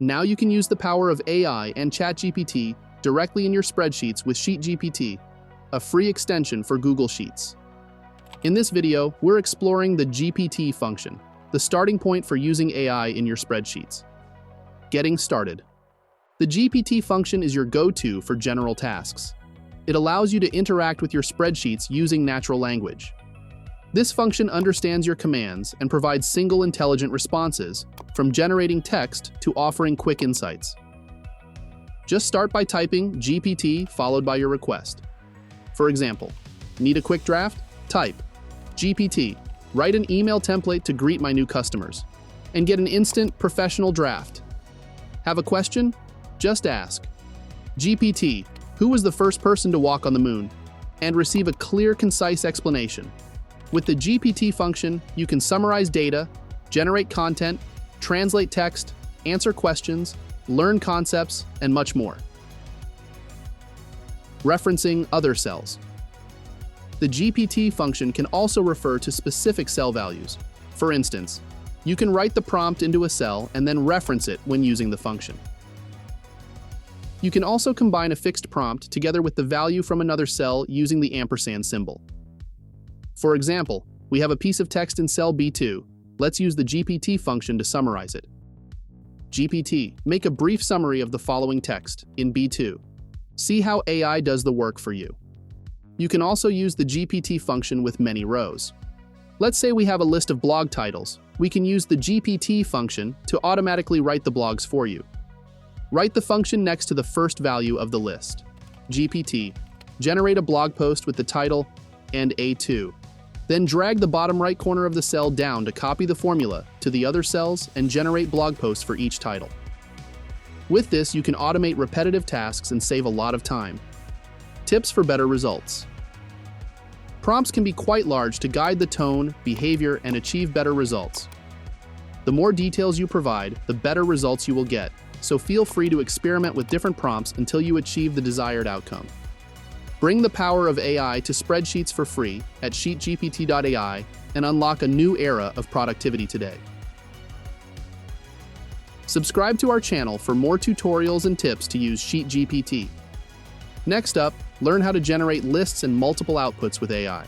Now you can use the power of AI and ChatGPT directly in your spreadsheets with SheetGPT, a free extension for Google Sheets. In this video, we're exploring the GPT function, the starting point for using AI in your spreadsheets. Getting started. The GPT function is your go-to for general tasks. It allows you to interact with your spreadsheets using natural language. This function understands your commands and provides single intelligent responses, from generating text to offering quick insights. Just start by typing GPT followed by your request. For example, need a quick draft? Type GPT, write an email template to greet my new customers, and get an instant professional draft. Have a question? Just ask GPT, who was the first person to walk on the moon? And receive a clear, concise explanation. With the GPT function, you can summarize data, generate content, translate text, answer questions, learn concepts, and much more. Referencing other cells. The GPT function can also refer to specific cell values. For instance, you can write the prompt into a cell and then reference it when using the function. You can also combine a fixed prompt together with the value from another cell using the ampersand symbol. For example, we have a piece of text in cell B2. Let's use the GPT function to summarize it. GPT, make a brief summary of the following text in B2. See how AI does the work for you. You can also use the GPT function with many rows. Let's say we have a list of blog titles. We can use the GPT function to automatically write the blogs for you. Write the function next to the first value of the list. GPT, generate a blog post with the title and A2. Then drag the bottom right corner of the cell down to copy the formula to the other cells and generate blog posts for each title. With this, you can automate repetitive tasks and save a lot of time. Tips for better results. Prompts can be quite large to guide the tone, behavior, and achieve better results. The more details you provide, the better results you will get, so feel free to experiment with different prompts until you achieve the desired outcome. Bring the power of AI to spreadsheets for free at SheetGPT.ai and unlock a new era of productivity today. Subscribe to our channel for more tutorials and tips to use SheetGPT. Next up, learn how to generate lists and multiple outputs with AI.